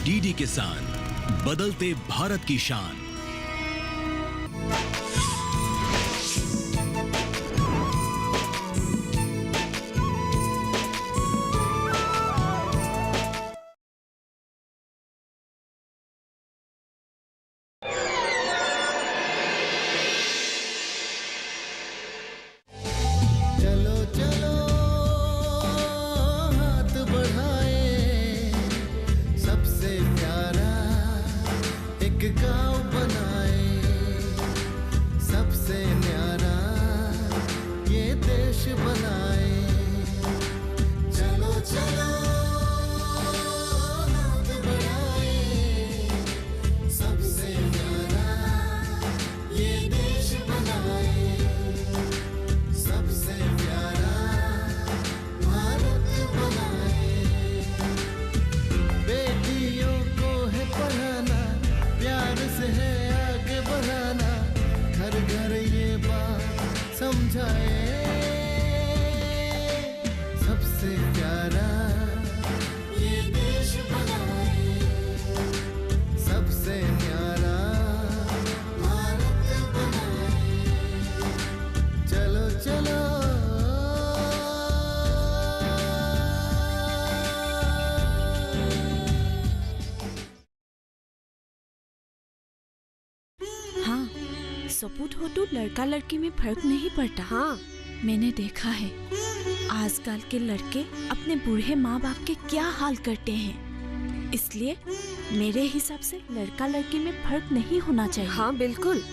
DD किसान, बदलते भारत की शान। सपूत हो तो लड़का लड़की में फर्क नहीं पड़ता। हाँ, मैंने देखा है आजकल के लड़के अपने बूढ़े माँ बाप के क्या हाल करते हैं। इसलिए मेरे हिसाब से लड़का लड़की में फर्क नहीं होना चाहिए। हाँ बिल्कुल।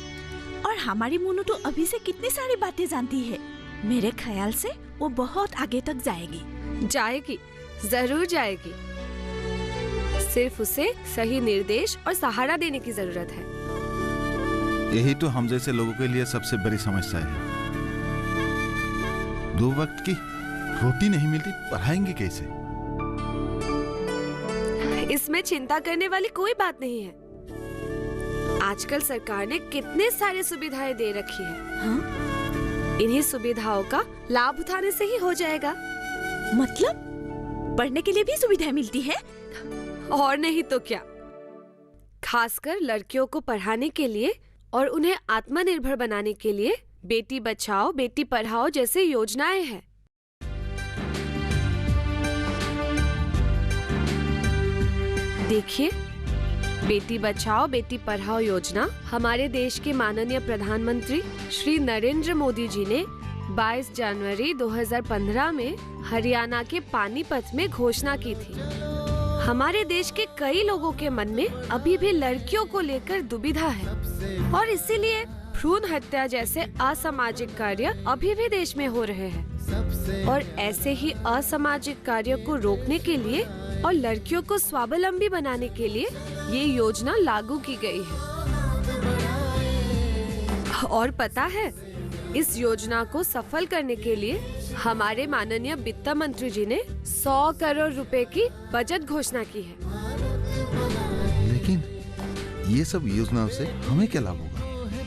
और हमारी मोनू तो अभी से कितनी सारी बातें जानती है। मेरे ख्याल से वो बहुत आगे तक जाएगी। जाएगी, जरूर जाएगी। सिर्फ उसे सही निर्देश और सहारा देने की जरूरत है। यही तो हम जैसे लोगों के लिए सबसे बड़ी समस्या है। 2 वक्त की रोटी नहीं मिलती, पढ़ाएंगे कैसे? इसमें चिंता करने वाली कोई बात नहीं है। आजकल सरकार ने कितने सारे सुविधाएं दे रखी है। हाँ? इन्हीं सुविधाओं का लाभ उठाने से ही हो जाएगा। मतलब पढ़ने के लिए भी सुविधाएं मिलती है? और नहीं तो क्या। खासकर लड़कियों को पढ़ाने के लिए और उन्हें आत्मनिर्भर बनाने के लिए बेटी बचाओ बेटी पढ़ाओ जैसे योजनाएं हैं। देखिए, बेटी बचाओ बेटी पढ़ाओ योजना हमारे देश के माननीय प्रधानमंत्री श्री नरेंद्र मोदी जी ने 22 जनवरी 2015 में हरियाणा के पानीपत में घोषणा की थी। हमारे देश के कई लोगों के मन में अभी भी लड़कियों को लेकर दुविधा है और इसीलिए भ्रूण हत्या जैसे असामाजिक कार्य अभी भी देश में हो रहे हैं। और ऐसे ही असामाजिक कार्य को रोकने के लिए और लड़कियों को स्वावलंबी बनाने के लिए ये योजना लागू की गई है। और पता है, इस योजना को सफल करने के लिए हमारे माननीय वित्त मंत्री जी ने 100 करोड़ रुपए की बजट घोषणा की है। लेकिन ये सब योजनाओं से हमें क्या लाभ होगा?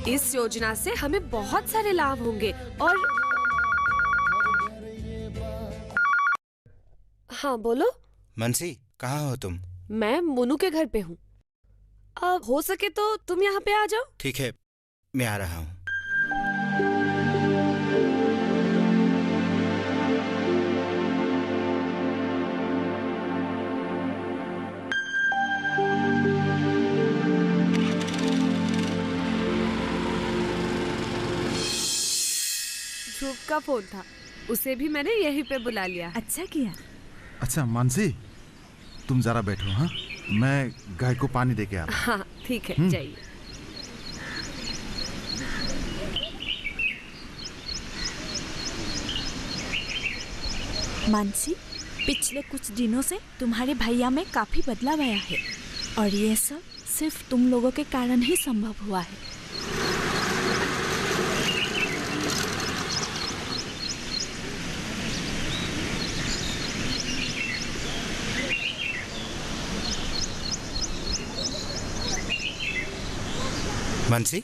इस योजना से हमें बहुत सारे लाभ होंगे। और हाँ बोलो। मनसी, कहाँ हो तुम? मैं मोनू के घर पे हूँ। अब हो सके तो तुम यहाँ पे आ जाओ। ठीक है, मैं आ रहा हूँ। ध्रुव का फोन था, उसे भी मैंने यहीं पे बुला लिया। अच्छा किया। अच्छा मानसी, तुम जरा बैठो। हाँ, मैं गाय को पानी देके आ रहा हूँ। हाँ ठीक है, जाइए। मानसी, पिछले कुछ दिनों से तुम्हारे भैया में काफी बदलाव आया है और ये सब सिर्फ तुम लोगों के कारण ही संभव हुआ है। मानसी,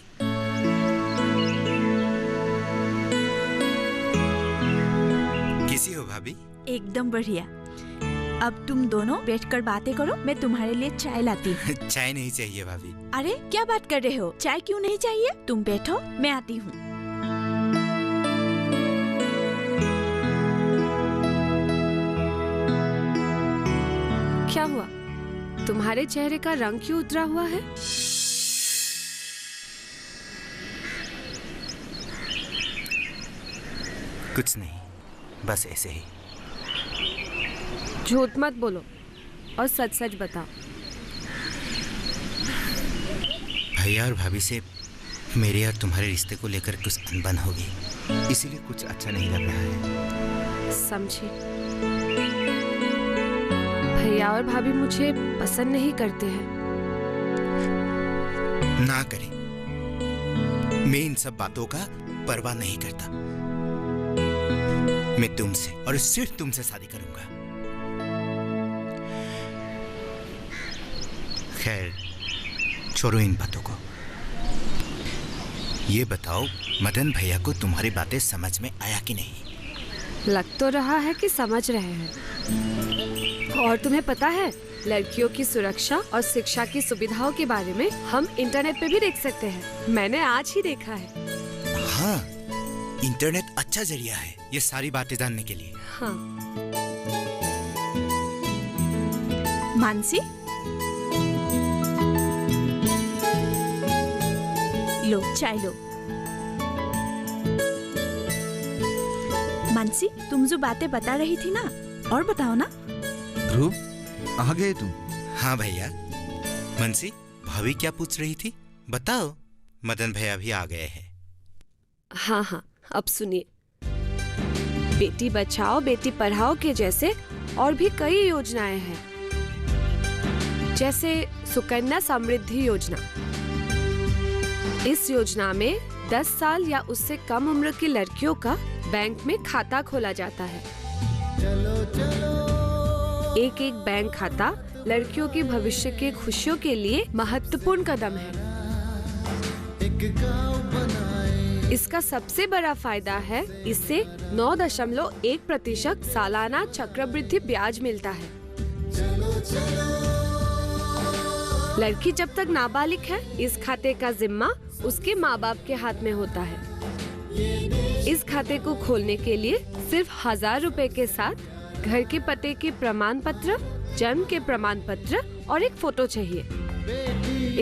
कैसी हो भाभी? एकदम बढ़िया। अब तुम दोनों बैठकर बातें करो, मैं तुम्हारे लिए चाय लाती हूँ। चाय नहीं चाहिए भाभी। अरे क्या बात कर रहे हो, चाय क्यों नहीं चाहिए? तुम बैठो, मैं आती हूँ। क्या हुआ? तुम्हारे चेहरे का रंग क्यों उतरा हुआ है? कुछ नहीं, बस ऐसे ही। झूठ मत बोलो और सच सच बताओ। भैया और भाभी से मेरे और तुम्हारे रिश्ते को लेकर कुछ अनबन हो गई, इसीलिए कुछ अच्छा नहीं लग रहा है। समझी। भैया और भाभी मुझे पसंद नहीं करते हैं। ना करें, मैं इन सब बातों का परवाह नहीं करता। मैं तुमसे और सिर्फ तुमसे शादी करूंगा। खैर, छोड़ो इन बातों को। ये बताओ, मदन भैया को तुम्हारी बातें समझ में आया कि नहीं? लग तो रहा है कि समझ रहे हैं। और तुम्हें पता है, लड़कियों की सुरक्षा और शिक्षा की सुविधाओं के बारे में हम इंटरनेट पे भी देख सकते हैं। मैंने आज ही देखा है। हाँ, इंटरनेट अच्छा जरिया है ये सारी बातें जानने के लिए। हाँ। मानसी, लो चाय लो। मानसी, तुम जो बातें बता रही थी ना, और बताओ ना। ध्रुव, आ गए तुम? हाँ भैया। मनसी, भाभी क्या पूछ रही थी? बताओ। मदन भैया भी आ गए हैं। हाँ हाँ, अब सुनिए। बेटी बचाओ बेटी पढ़ाओ के जैसे और भी कई योजनाएं हैं, जैसे सुकन्या समृद्धि योजना। इस योजना में 10 साल या उससे कम उम्र की लड़कियों का बैंक में खाता खोला जाता है। एक एक बैंक खाता लड़कियों के भविष्य के खुशियों के लिए महत्वपूर्ण कदम है। इसका सबसे बड़ा फायदा है, इससे 9.1% सालाना चक्रवृद्धि ब्याज मिलता है। लड़की जब तक नाबालिग है, इस खाते का जिम्मा उसके माँ बाप के हाथ में होता है। इस खाते को खोलने के लिए सिर्फ 1000 रुपए के साथ घर के पते के प्रमाण पत्र, जन्म के प्रमाण पत्र और एक फोटो चाहिए।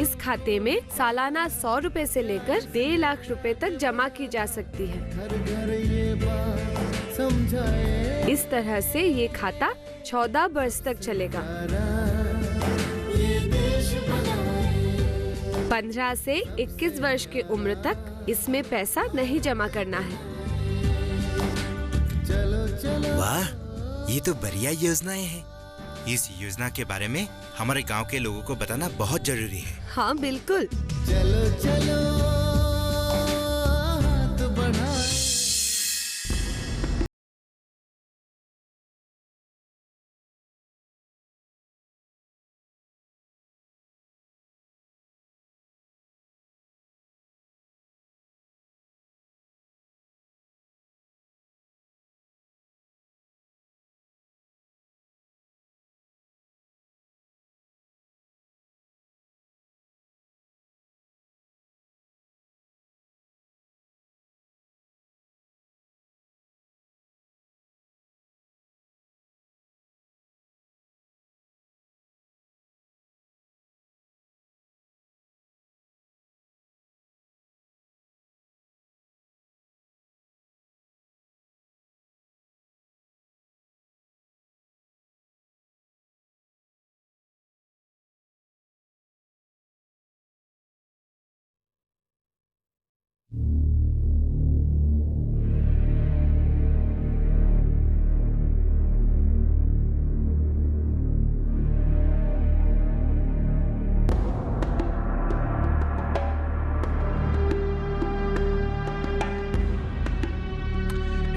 इस खाते में सालाना 100 रुपए से लेकर 1.5 लाख रुपए तक जमा की जा सकती है। इस तरह से ये खाता 14 वर्ष तक चलेगा। 15 से 21 वर्ष की उम्र तक इसमें पैसा नहीं जमा करना है। वाह, ये तो बढ़िया योजनाएं हैं। इस योजना के बारे में हमारे गांव के लोगों को बताना बहुत जरूरी है। हाँ बिल्कुल। चलो चलो हाथ बढ़ा।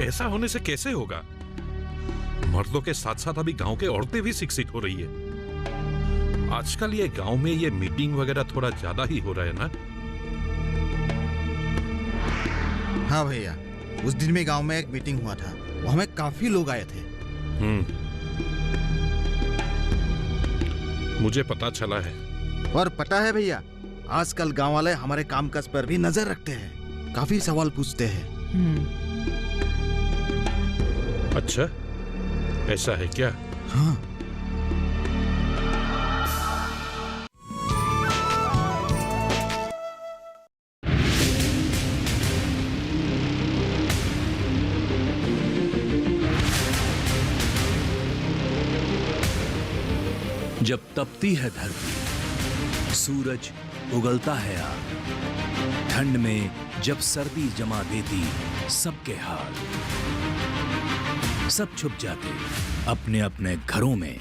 ऐसा होने से कैसे होगा? मर्दों के साथ साथ अभी गांव के औरतें भी शिक्षित हो रही है। आजकल ये गांव में ये मीटिंग वगैरह थोड़ा ज्यादा ही हो रहा है ना? हाँ भैया, उस दिन में गांव में एक मीटिंग हुआ था, वहां में काफी लोग आए थे। मुझे पता चला है। और पता है भैया, आजकल गांव वाले हमारे कामकाज पर भी नजर रखते हैं, काफी सवाल पूछते हैं। अच्छा, ऐसा है क्या? हाँ। जब तपती है धरती, सूरज उगलता है आग, ठंड में जब सर्दी जमा देती सबके हाल, सब छुप जाते अपने अपने घरों में,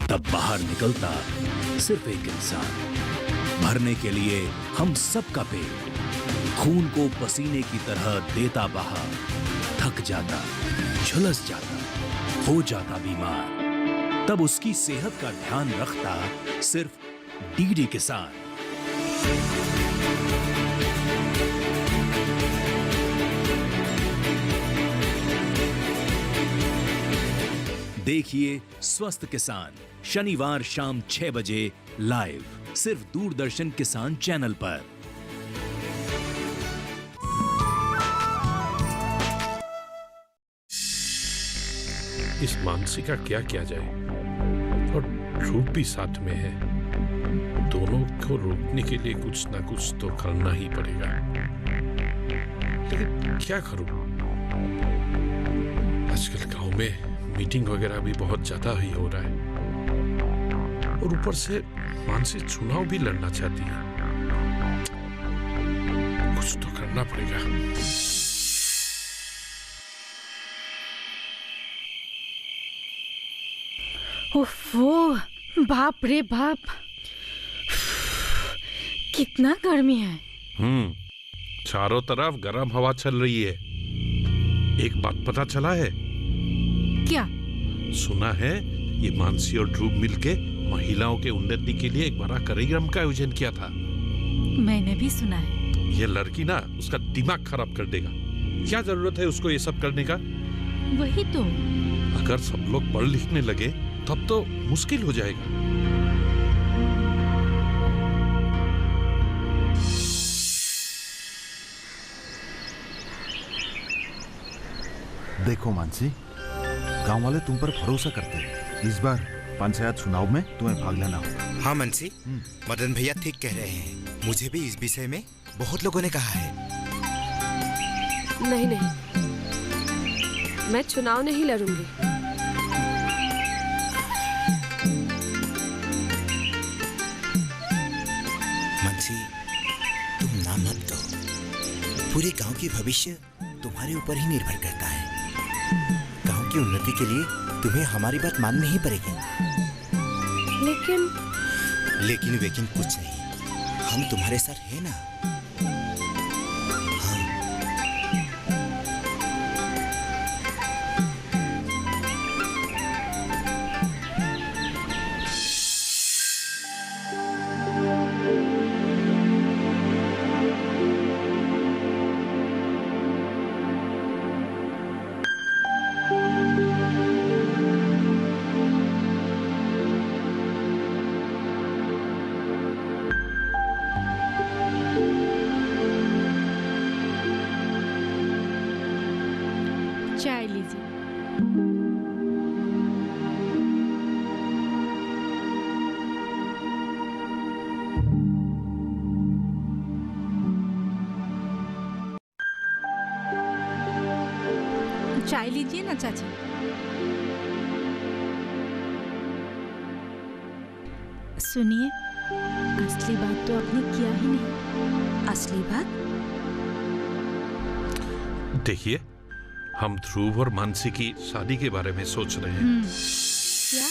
तब बाहर निकलता सिर्फ एक इंसान, भरने के लिए हम सबका पेट, खून को पसीने की तरह देता बहा, थक जाता, झुलस जाता, हो जाता बीमार, तब उसकी सेहत का ध्यान रखता सिर्फ डीडी किसान। देखिए स्वस्थ किसान शनिवार शाम 6 बजे लाइव, सिर्फ दूरदर्शन किसान चैनल पर। इस मानसी का क्या किया जाए, और ध्रुव भी साथ में है। दोनों को रोकने के लिए कुछ ना कुछ तो करना ही पड़ेगा, लेकिन क्या करूं? आजकल गांव में मीटिंग वगैरह भी बहुत ज्यादा ही हो रहा है, और ऊपर से मानसी चुनाव भी लड़ना चाहती है। कुछ तो करना पड़ेगा। ओफो, बाप रे बाप, कितना गर्मी है। चारों तरफ गर्म हवा चल रही है। एक बात पता चला है? क्या? सुना है ये मानसी और ध्रुव मिलके महिलाओं के उन्नति के लिए एक बड़ा कार्यक्रम का आयोजन किया था। मैंने भी सुना है। ये लड़की ना उसका दिमाग खराब कर देगा। क्या जरूरत है उसको ये सब करने का? वही तो। अगर सब लोग पढ़ लिखने लगे तब तो मुश्किल हो जाएगा। देखो मानसी, गांव वाले तुम पर भरोसा करते हैं। इस बार पंचायत चुनाव में तुम्हें भाग लेना होगा। हाँ मनसी, मदन भैया ठीक कह रहे हैं। मुझे भी इस विषय में बहुत लोगों ने कहा है। नहीं नहीं, मैं चुनाव नहीं लड़ूंगी। मनसी, तुम ना मत दो। पूरे गांव की भविष्य तुम्हारे ऊपर ही निर्भर करता है। गांव की उन्नति के लिए तुम्हें हमारी बात माननी ही पड़ेगी। लेकिन वेकिन कुछ नहीं, हम तुम्हारे साथ हैं ना। हाँ। चाय लीजिए। चाय लीजिए ना चाची। सुनिए, असली बात तो आपने किया ही नहीं। असली बात? देखिए, हम ध्रुव और मानसी की शादी के बारे में सोच रहे हैं। क्या?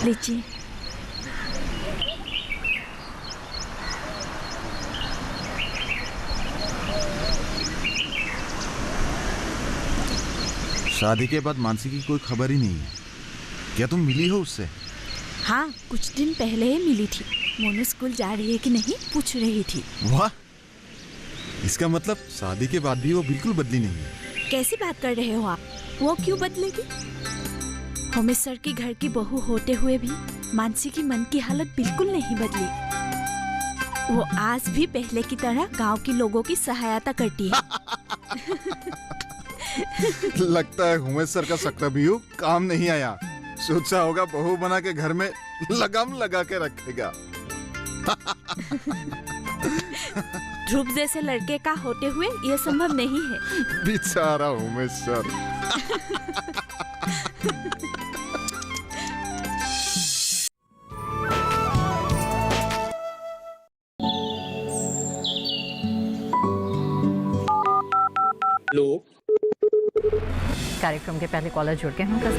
लीजिए। शादी के बाद मानसी की कोई खबर ही नहीं है। क्या तुम मिली हो उससे? हाँ, कुछ दिन पहले ही मिली थी। मोनू स्कूल जा रही है कि नहीं पूछ रही थी। वाह, इसका मतलब शादी के बाद भी वो बिल्कुल बदली नहीं है। कैसी बात कर रहे हो आप? वो क्यों बदलेगी? होमेश सर की घर की बहू होते हुए भी मानसी की मन की हालत बिल्कुल नहीं बदली। वो आज भी पहले की तरह गांव के लोगों की सहायता करती है। लगता है होमेश सर का चक्रव्यूह काम नहीं आया। सोचा होगा बहू बना के घर में लगाम लगा के रखेगा। ध्रुव जैसे लड़के का होते हुए यह संभव नहीं है। बेचारा होमेश सर। कार्यक्रम के पहले कॉलर जुड़ गए हैं उनका।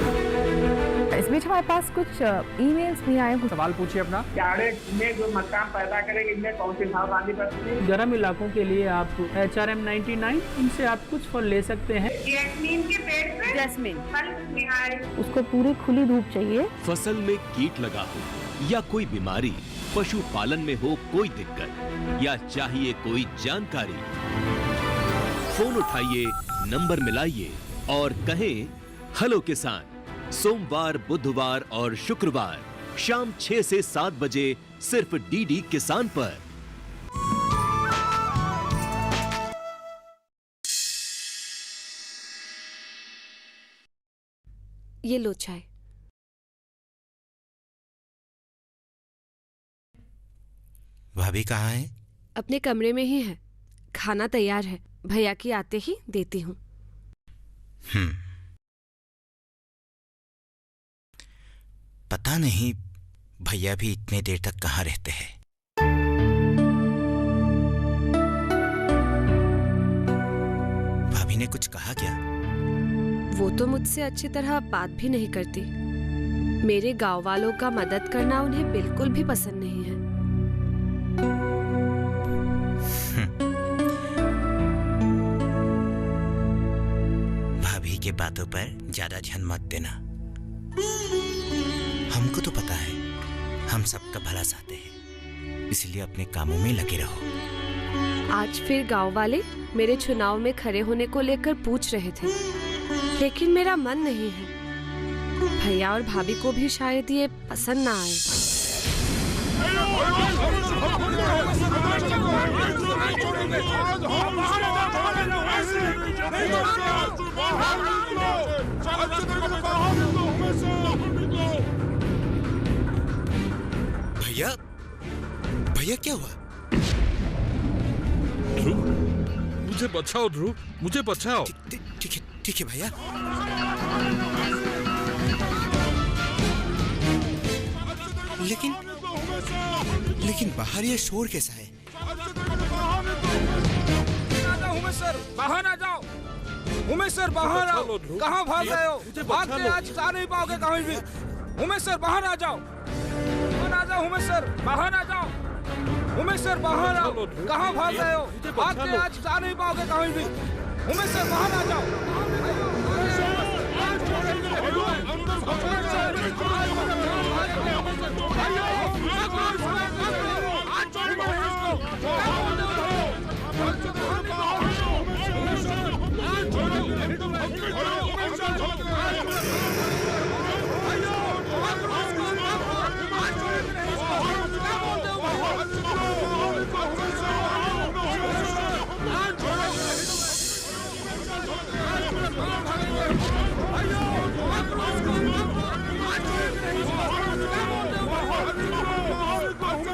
इस बीच हमारे पास कुछ ईमेल्स भी आए हैं। सवाल पूछिए अपना। कैडेट में जो मकान पैदा करेंगे इनमें कौन सी सावधानी बरतनी है? गर्म इलाकों के लिए आप HRM 99 इनसे आप कुछ फल ले सकते हैं। जैस्मीन के पेड़ पे जैस्मीन फल निहार। उसको पूरी खुली धूप चाहिए। फसल में कीट लगा हो या कोई बीमारी, पशुपालन में हो कोई दिक्कत या चाहिए कोई जानकारी, फोन उठाइए, नंबर मिलाइए और कहें हेलो किसान। सोमवार, बुधवार और शुक्रवार शाम 6 से 7 बजे सिर्फ डीडी किसान पर। ये लो चाय। भाभी कहाँ है? अपने कमरे में ही है। खाना तैयार है, भैया की आते ही देती हूँ। पता नहीं भैया भी इतने देर तक कहाँ रहते हैं। भाभी ने कुछ कहा क्या? वो तो मुझसे अच्छी तरह बात भी नहीं करती। मेरे गांव वालों का मदद करना उन्हें बिल्कुल भी पसंद नहीं है। भाभी के बातों पर ज्यादा ध्यान मत देना। हमको तो पता है हम सबका भला चाहते हैं, इसलिए अपने कामों में लगे रहो। आज फिर गांव वाले मेरे चुनाव में खड़े होने को लेकर पूछ रहे थे, लेकिन मेरा मन नहीं है। भैया और भाभी को भी शायद ये पसंद ना आए। भैया, भैया क्या हुआ? ध्रुव, मुझे बचाओ ध्रुव, मुझे बचाओ। ठीक है भैया। लेकिन बाहर ये शोर कैसा है? उमेश सर बाहर आ जाओ। उमेश सर बाहर आओ। कहाँ भाग रहे हो? भाग के आज जा नहीं पाओगे कहीं भी। उमेश सर बाहर आ जाओ। उमेश सर बाहर आ जाओ। उमेश सर बाहर आओ। कहाँ भाग रहे हो? भाग के आज जा नहीं पाओगे कहीं भी। उमेश सर बाहर आ जाओ।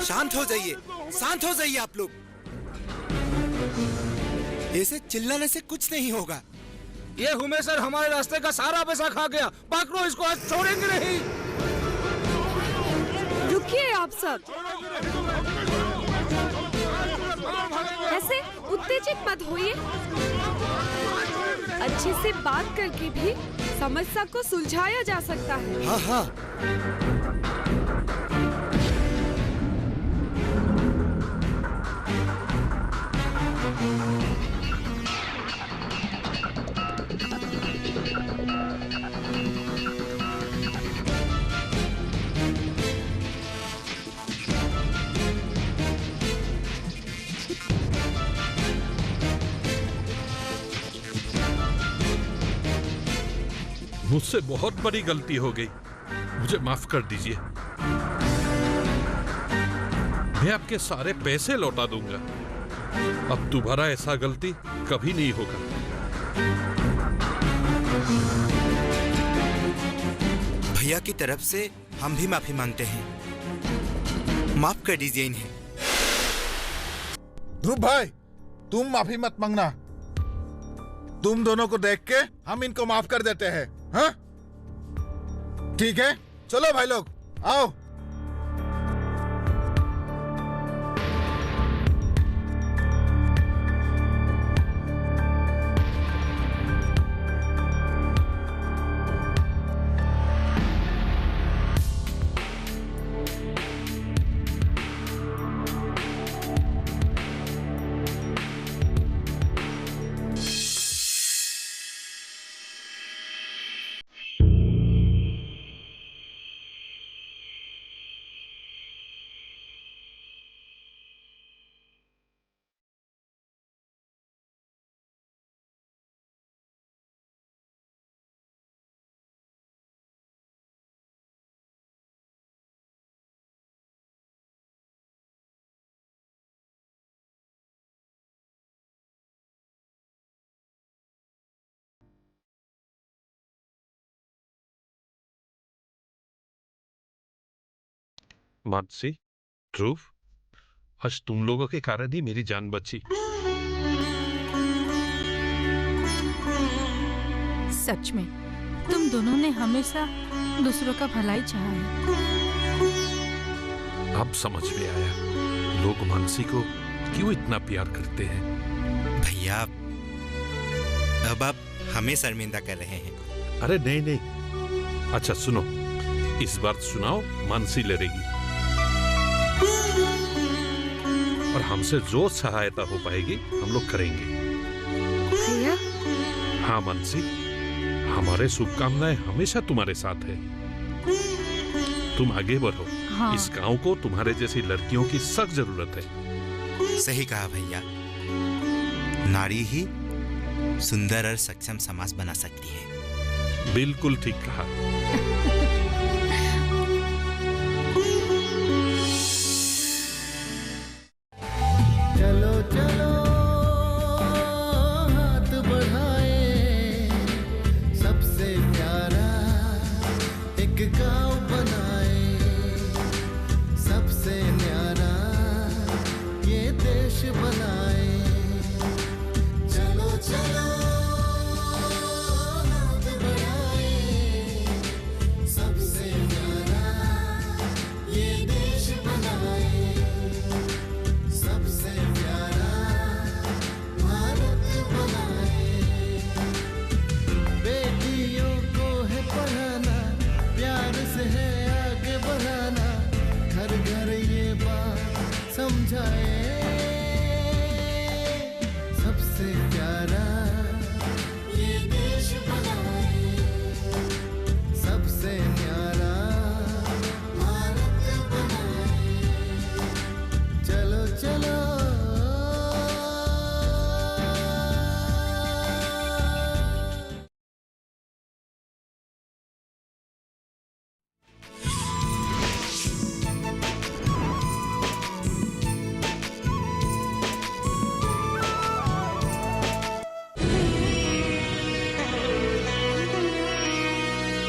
शांत हो जाइए, शांत हो जाइए आप लोग। ऐसे चिल्लाने से कुछ नहीं होगा। ये उमेश सर हमारे रास्ते का सारा पैसा खा गया। पकड़ो इसको, आज छोड़ेंगे नहीं। रुकिए आप सब, ऐसे उत्तेजित मत होइए। अच्छे से बात करके भी समस्या को सुलझाया जा सकता है। हाँ हाँ। मुझसे बहुत बड़ी गलती हो गई, मुझे माफ कर दीजिए। मैं आपके सारे पैसे लौटा दूंगा। अब दोबारा ऐसा गलती कभी नहीं होगा। भैया की तरफ से हम भी माफी मांगते हैं। माफ कर दीजिए इन्हें। ध्रुव भाई, तुम माफी मत मांगना। तुम दोनों को देख के हम इनको माफ कर देते हैं। हाँ? ठीक है, चलो भाई लोग, आओ। मानसी, ध्रुव, आज तुम लोगों के कारण ही मेरी जान बची। सच में तुम दोनों ने हमेशा दूसरों का भलाई चाहा है। अब समझ में आया लोग मानसी को क्यों इतना प्यार करते हैं। भैया अब आप हमें शर्मिंदा कर रहे हैं। अरे नहीं नहीं, अच्छा सुनो, इस बार सुनाओ, मानसी लड़ेगी और हमसे जो सहायता हो पाएगी हम लोग करेंगे। भैया? हाँ मानसी, हमारे शुभकामनाएं हमेशा तुम्हारे साथ है। तुम आगे बढ़ो। हाँ। इस गांव को तुम्हारे जैसी लड़कियों की सख्त जरूरत है। सही कहा भैया, नारी ही सुंदर और सक्षम समाज बना सकती है। बिल्कुल ठीक कहा।